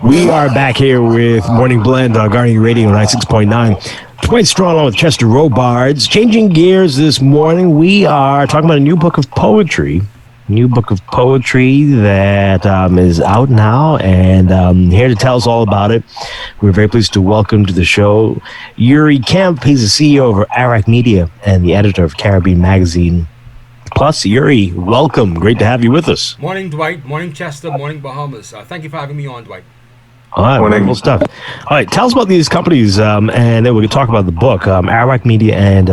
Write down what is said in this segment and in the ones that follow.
We are back here with Morning Blend on Guardian Radio 96.9. Dwight Strong along with Chester Robards. Changing gears this morning, we are talking about a new book of poetry. New book of poetry that is out now, and here to tell us all about it, we're very pleased to welcome to the show Youri Kemp. He's the CEO of Arawak Media and the editor of Caribbean Magazine. Plus, Youri, welcome. Great to have you with us. Morning, Dwight. Morning, Chester. Morning, Bahamas. Thank you for having me on, Dwight. All right, wonderful stuff. All right, tell us about these companies, and then we can talk about the book, Arawak Media and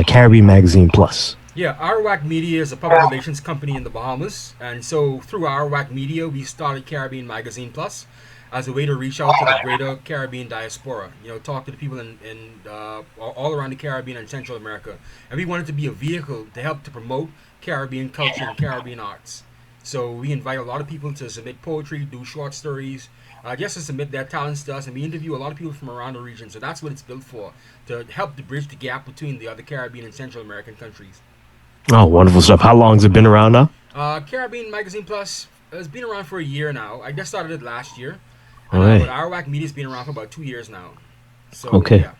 Caribbean Magazine Plus. Yeah, Arawak Media is a public relations company in the Bahamas, and so through Arawak Media, we started Caribbean Magazine Plus as a way to reach out to the greater Caribbean diaspora. You know, talk to the people in all around the Caribbean and Central America, and we wanted to be a vehicle to help to promote Caribbean culture and Caribbean arts. So we invite a lot of people to submit poetry, do short stories, just to submit their talents to us, and we interview a lot of people from around the region. So that's what it's built for, to help to bridge the gap between the other Caribbean and Central American countries. Oh, wonderful stuff. How long has it been around now? Caribbean Magazine Plus has been around for a year now. I just started it last year. All right. But Arawak Media's been around for about 2 years now. So, okay. Yeah.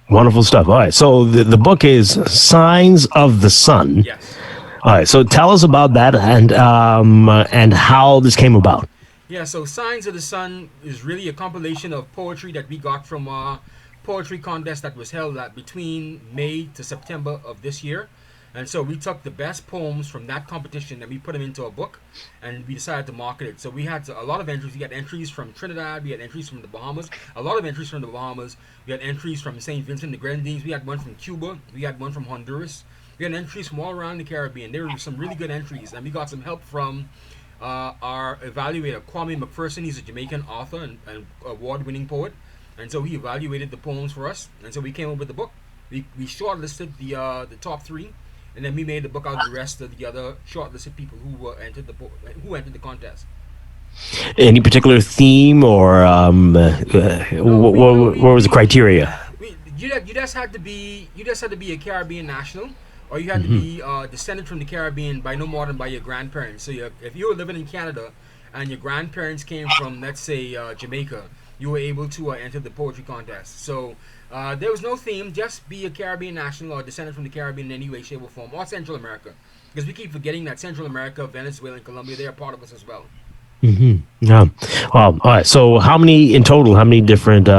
Wonderful stuff. All right. So the book is Signs of the Sun. Yes. All right. So tell us about that and how this came about. Yeah, so Signs of the Sun is really a compilation of poetry that we got from a poetry contest that was held between May to September of this year. And so we took the best poems from that competition and we put them into a book, and we decided to market it. So we had a lot of entries. We had entries from Trinidad, we had entries from the Bahamas, a lot of entries from the Bahamas. We had entries from St. Vincent and the Grenadines. We had one from Cuba. We had one from Honduras. We had entries from all around the Caribbean. There were some really good entries, and we got some help from our evaluator, Kwame McPherson. He's a Jamaican author and award-winning poet, and so he evaluated the poems for us, and so we came up with the book. We shortlisted the top three, and then we made the book out of the rest of the other shortlisted people who entered the contest. Any particular theme, or what was the criteria? You just had to be a Caribbean national, or you had to be descended from the Caribbean by no more than by your grandparents. So if you were living in Canada and your grandparents came from, let's say, Jamaica, you were able to enter the poetry contest. So there was no theme, just be a Caribbean national or descended from the Caribbean in any way, shape, or form, or Central America. Because we keep forgetting that Central America, Venezuela, and Colombia, they are part of us as well. Yeah. All right. So how many different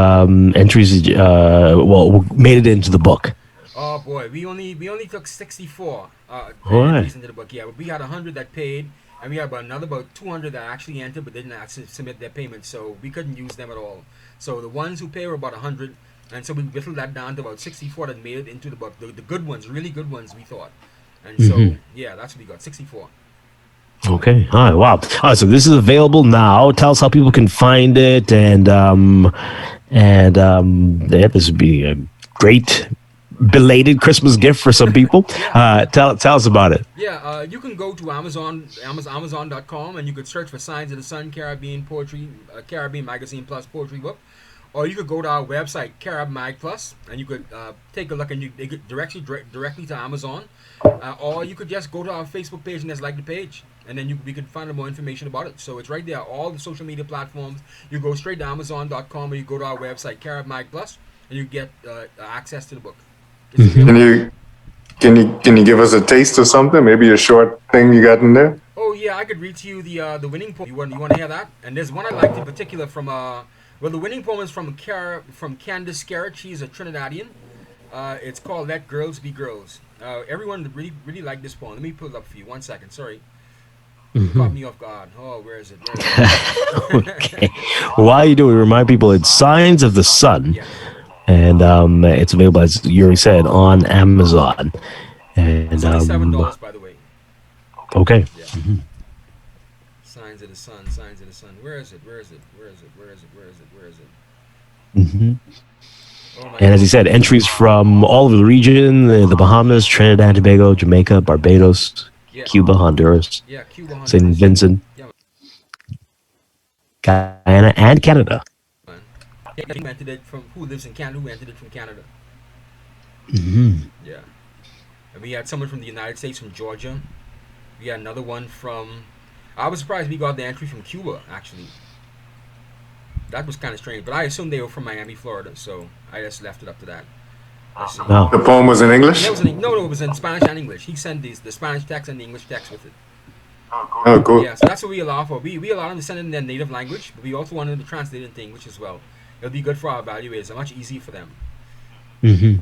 entries made it into the book? Oh boy, we only took 64 right. entries into the book. Yeah, but we had 100 that paid, and we had about 200 that actually entered but didn't actually submit their payment, so we couldn't use them at all. So the ones who paid were about 100, and so we whittled that down to about 64 that made it into the book. The good ones, really good ones, we thought. And so yeah, that's what we got, 64. Okay. All right. Wow. All right. So this is available now. Tell us how people can find it, and this would be a great belated Christmas gift for some people. Tell us about it. Yeah. You can go to Amazon.com, and you could search for Signs of the Sun Caribbean Poetry, Caribbean Magazine Plus poetry book. Or you could go to our website, Carib Mag Plus, and you could take a look, and it could directly to Amazon. Or you could just go to our Facebook page and just like the page, and then we could find out more information about it. So it's right there, all the social media platforms. You go straight to Amazon.com, or you go to our website, Carib Mag Plus, and you get access to the book. Can you give us a taste of something? Maybe a short thing you got in there? Oh yeah, I could read to you the winning poem. You want to hear that? And there's one I liked in particular from the winning poem is from Candace Garrett. She's a Trinidadian. It's called "Let Girls Be Girls." Everyone really liked this poem. Let me pull it up for you. 1 second. Sorry. Caught me off guard. Oh, where is it? Okay. While you do it, remind people it's Signs of the Sun. Yeah. And it's available, as Youri said, on Amazon. And it's only $7, by the way. Okay. Yeah. Signs of the Sun. Signs of the Sun. Where is it? And as he said, entries from all over the region: the Bahamas, Trinidad and Tobago, Jamaica, Barbados, Cuba, Honduras, St. Vincent, Guyana, and Canada. Who lives in Canada? Who entered it from Canada? Yeah. And we had someone from the United States, from Georgia. We had another one from. I was surprised we got the entry from Cuba, actually. That was kind of strange, but I assumed they were from Miami, Florida, so I just left it up to that. Let's see. Wow. The poem was in English? That was in, no, it was in Spanish and English. He sent the Spanish text and the English text with it. Oh, cool. Yeah, so that's what we allow for. We allow them to send in their native language, but we also want them to translate it into English as well. It'll be good for our evaluators. It's much easier for them. Mm-hmm.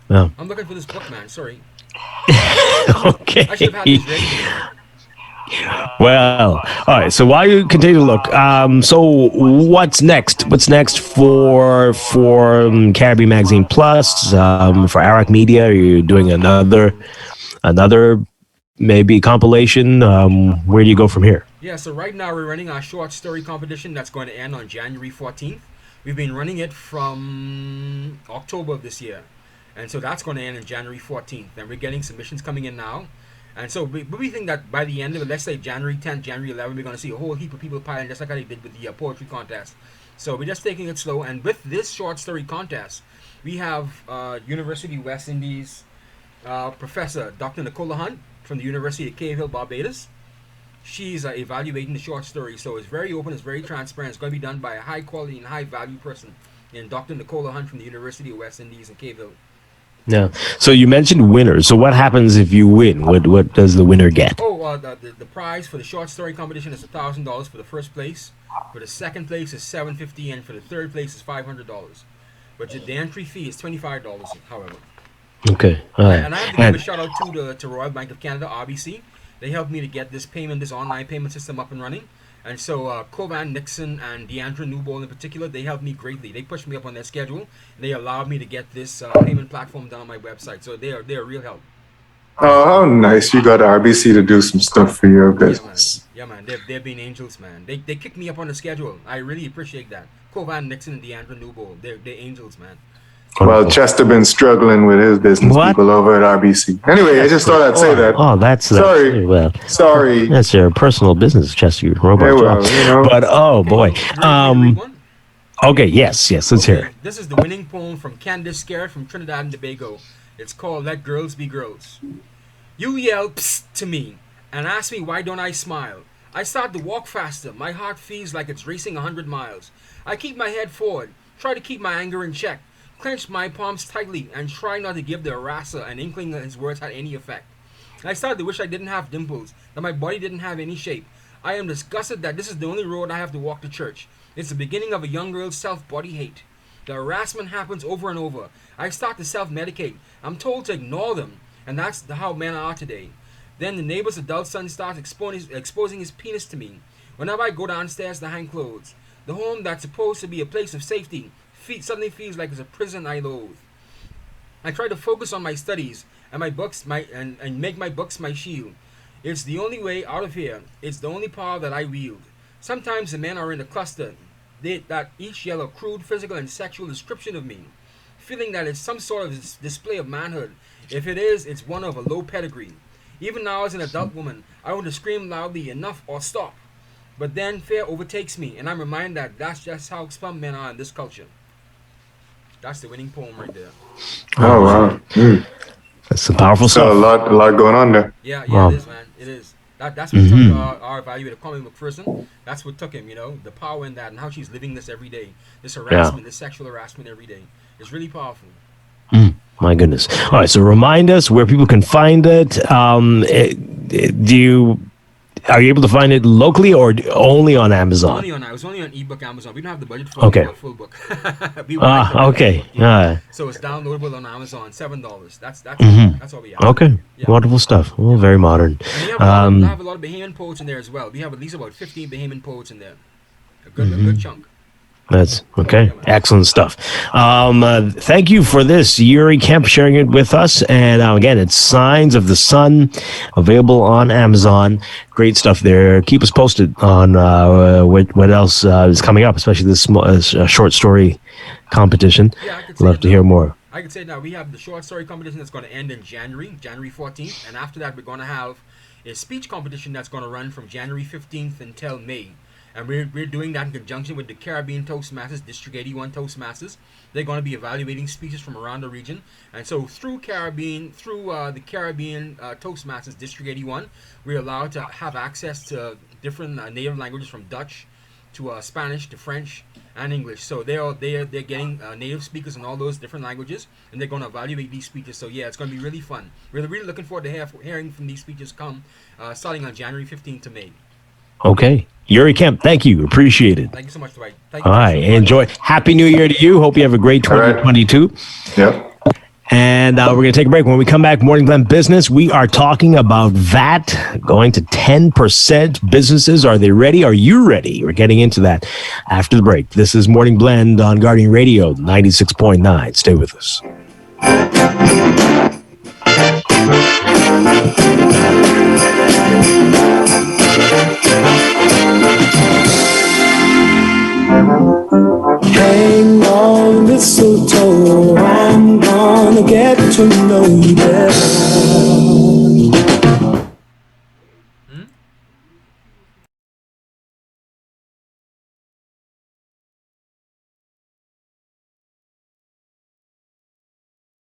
Yeah. I'm looking for this book, man. Sorry. Okay. I should have had this ready. Well, all right. So while you continue to look, so what's next? What's next for Caribbean Magazine Plus? For Arawak Media, are you doing another maybe compilation? Where do you go from here? Yeah, so right now we're running our short story competition that's going to end on January 14th. We've been running it from October of this year. And so that's going to end on January 14th. And we're getting submissions coming in now. And so we think that by the end of it, let's say January 10th, January 11th, we're going to see a whole heap of people piling just like how they did with the poetry contest. So we're just taking it slow. And with this short story contest, we have University of West Indies Professor Dr. Nicola Hunt from the University of Cave Hill, Barbados. She's evaluating the short story. So it's very open, it's very transparent. It's going to be done by a high quality and high value person. And Dr. Nicola Hunt from the University of West Indies in Cave Hill. Yeah. So you mentioned winners. So what happens if you win? What does the winner get? Oh, the prize for the short story competition is $1,000 for the first place. For the second place is $750, and for the third place is $500. But the entry fee is $25, however. Okay. All right. And I have to give a shout out to Royal Bank of Canada, RBC. They helped me to get this online payment system up and running. And so Kovan Nixon and Deandra Newbold in particular, they helped me greatly. They pushed me up on their schedule. And they allowed me to get this payment platform done on my website. So they're a real help. Oh, how nice. You got RBC to do some stuff for your business. Yeah, man. They've been angels, man. They kicked me up on the schedule. I really appreciate that. Kovan Nixon and Deandra Newbold, they're angels, man. Well, Chester been struggling with his business people over at RBC. Anyway, I just thought I'd say that. Oh, that's sorry. Well, sorry. That's your personal business, Chester. Robot. But oh boy. Okay. Yes. Let's hear it. This is the winning poem from Candace Scarrett from Trinidad and Tobago. It's called "Let Girls Be Girls." You yell "psst" to me and ask me why don't I smile. I start to walk faster. My heart feels like it's racing 100 miles. I keep my head forward, try to keep my anger in check. Clench my palms tightly and try not to give the harasser an inkling that his words had any effect. I started to wish I didn't have dimples, that my body didn't have any shape. I am disgusted that this is the only road I have to walk to church. It's the beginning of a young girl's self-body hate. The harassment happens over and over. I start to self-medicate. I'm told to ignore them, and that's how men are today. Then the neighbor's adult son starts exposing his penis to me. Whenever I go downstairs to hang clothes, the home that's supposed to be a place of safety suddenly feels like it's a prison I loathe. I try to focus on my studies and my books, and make my books my shield. It's the only way out of here. It's the only power that I wield. Sometimes the men are in a cluster that each yell a crude physical and sexual description of me, feeling that it's some sort of display of manhood. If it is, it's one of a low pedigree. Even now as an adult woman, I want to scream loudly, enough or stop. But then fear overtakes me, and I'm reminded that that's just how some men are in this culture. That's the winning poem right there. Oh, wow. That's some powerful stuff. So a lot going on there. Yeah, wow. It is, man. It is. That's what took our evaluator, Kwame McPherson. That's what took him, the power in that and how she's living this every day. This harassment, this sexual harassment every day. It's really powerful. My goodness. All right, so remind us where people can find it. Are you able to find it locally or only on Amazon? It was only on ebook Amazon. We don't have the budget for a full book. Okay. So it's downloadable on Amazon, $7. That's all we have. Okay. Yeah. Wonderful stuff. Well, very modern. And we have a lot of Bahamian poets in there as well. We have at least about 15 Bahamian poets in there. A good chunk. That's okay. Excellent stuff. Thank you for this, Youri Kemp, sharing it with us. And again, it's Signs of the Sun, available on Amazon. Great stuff there. Keep us posted on what else is coming up, especially this short story competition. Yeah, love to hear more. I can say now we have the short story competition that's going to end in January 14th, and after that we're going to have a speech competition that's going to run from January 15th until May. And we're doing that in conjunction with the Caribbean Toastmasters, District 81 Toastmasters. They're going to be evaluating speeches from around the region. And so through the Caribbean Toastmasters, District 81, we're allowed to have access to different native languages from Dutch to Spanish to French and English. So they're getting native speakers in all those different languages, and they're going to evaluate these speeches. So yeah, it's going to be really fun. Really looking forward to hearing from these speeches come starting on January 15th to May. Okay. Youri Kemp, thank you. Appreciate it. Thank you so much, Dwight. Thank you. All right. Enjoy. Happy New Year to you. Hope you have a great 2022. Yep. And we're going to take a break. When we come back, Morning Blend Business, we are talking about VAT going to 10%. Businesses, are they ready? Are you ready? We're getting into that after the break. This is Morning Blend on Guardian Radio 96.9. Stay with us. Hang on, mistletoe, I'm gonna get to know you better.